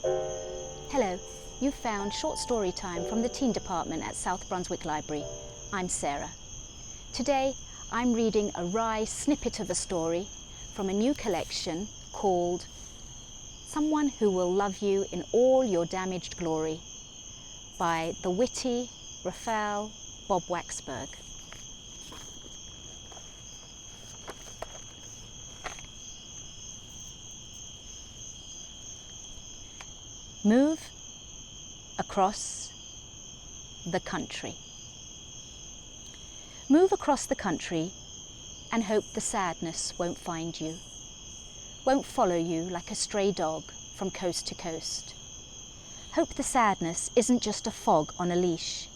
Hello, you've found short story time from the teen department at South Brunswick Library. I'm Sarah. Today I'm reading a wry snippet of a story from a new collection called Someone Who Will Love You in All Your Damaged Glory by the witty Raphael Bob-Waksberg. Move across the country. Move across the country and hope the sadness won't find you, won't follow you like a stray dog from coast to coast. Hope the sadness isn't just a fog on a leash,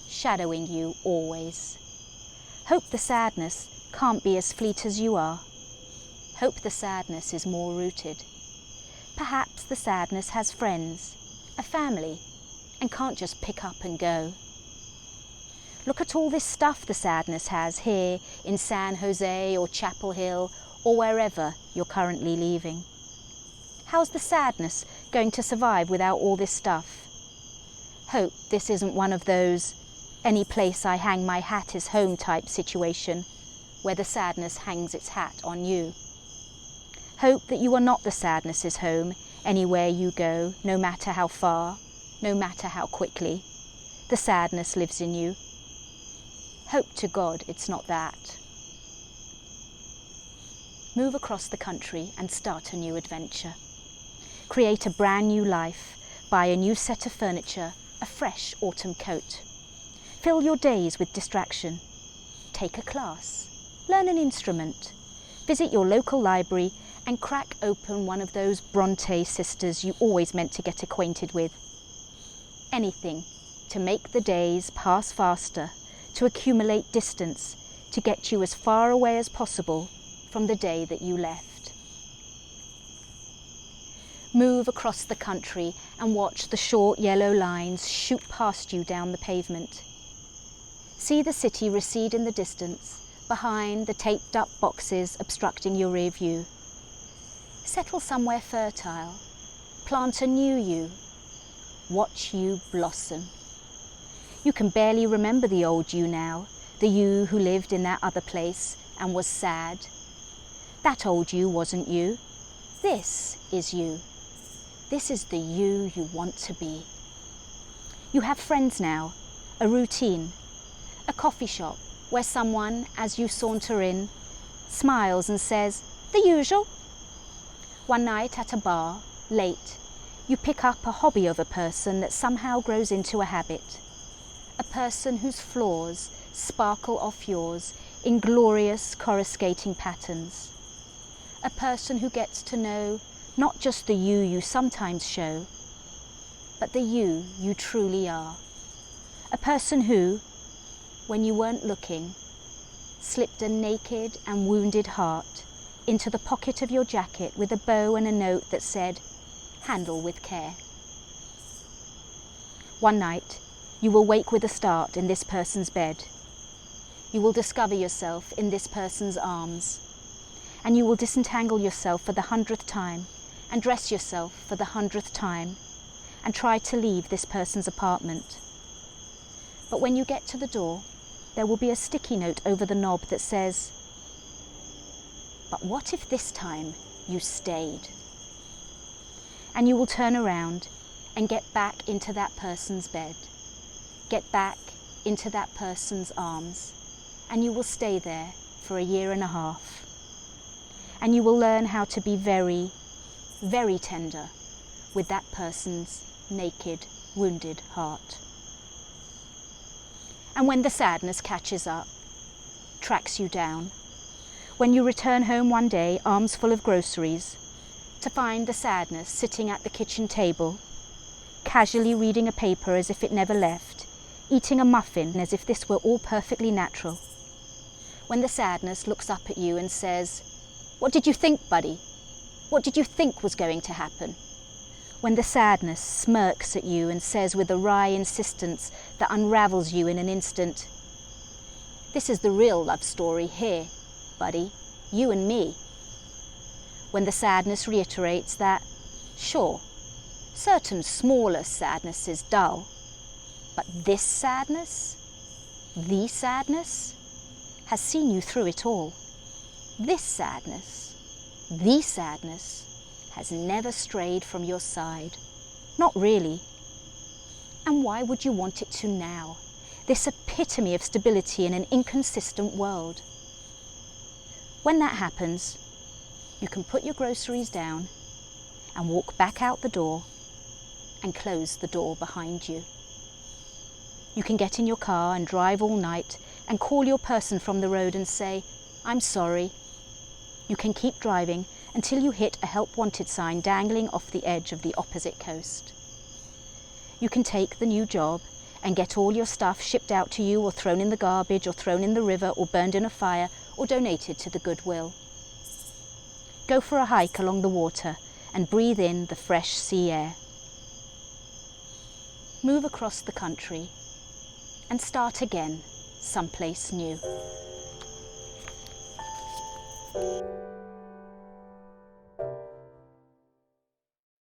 shadowing you always. Hope the sadness can't be as fleet as you are. Hope the sadness is more rooted. Perhaps the sadness has friends, a family, and can't just pick up and go. Look at all this stuff the sadness has here in San Jose or Chapel Hill or wherever you're currently leaving. How's the sadness going to survive without all this stuff? Hope this isn't one of those any place I hang my hat is home type situation where the sadness hangs its hat on you. Hope that you are not the sadness's home anywhere you go, no matter how far, no matter how quickly. The sadness lives in you. Hope to God it's not that. Move across the country and start a new adventure. Create a brand new life. Buy a new set of furniture, a fresh autumn coat. Fill your days with distraction. Take a class. Learn an instrument. Visit your local library and crack open one of those Bronte sisters you always meant to get acquainted with. Anything to make the days pass faster, to accumulate distance, to get you as far away as possible from the day that you left. Move across the country and watch the short yellow lines shoot past you down the pavement. See the city recede in the distance, behind the taped up boxes obstructing your rear view. Settle somewhere fertile, plant a new you, watch you blossom. You can barely remember the old you now, the you who lived in that other place and was sad. That old you wasn't you. This is you. This is the you want to be. You have friends now, a routine, a coffee shop where someone, as you saunter in, smiles and says, "The usual." One night at a bar, late, you pick up a hobby of a person that somehow grows into a habit. A person whose flaws sparkle off yours in glorious coruscating patterns. A person who gets to know not just the you sometimes show, but the you truly are. A person who, when you weren't looking, slipped a naked and wounded heart into the pocket of your jacket with a bow and a note that said, "Handle with care." One night, you will wake with a start in this person's bed. You will discover yourself in this person's arms, and you will disentangle yourself for the 100th time and dress yourself for the 100th time and try to leave this person's apartment. But when you get to the door, there will be a sticky note over the knob that says, "But what if this time you stayed?" And you will turn around and get back into that person's bed, get back into that person's arms, and you will stay there for a year and a half. And you will learn how to be very, very tender with that person's naked, wounded heart. And when the sadness catches up, tracks you down, when you return home one day, arms full of groceries, to find the sadness sitting at the kitchen table, casually reading a paper as if it never left, eating a muffin as if this were all perfectly natural. When the sadness looks up at you and says, "What did you think, buddy? What did you think was going to happen?" When the sadness smirks at you and says with a wry insistence that unravels you in an instant, "This is the real love story here, buddy, you and me." When the sadness reiterates that, "Sure, Certain smaller sadness is dull, but this sadness, the sadness, has seen you through it all. This sadness, the sadness, has never strayed from your side. Not really. And why would you want it to now? This epitome of stability in an inconsistent world. When that happens, you can put your groceries down and walk back out the door and close the door behind you. You can get in your car and drive all night and call your person from the road and say, "I'm sorry." You can keep driving until you hit a help wanted sign dangling off the edge of the opposite coast. You can take the new job and get all your stuff shipped out to you or thrown in the garbage or thrown in the river or burned in a fire or donated to the Goodwill. Go for a hike along the water and breathe in the fresh sea air. Move across the country and start again someplace new.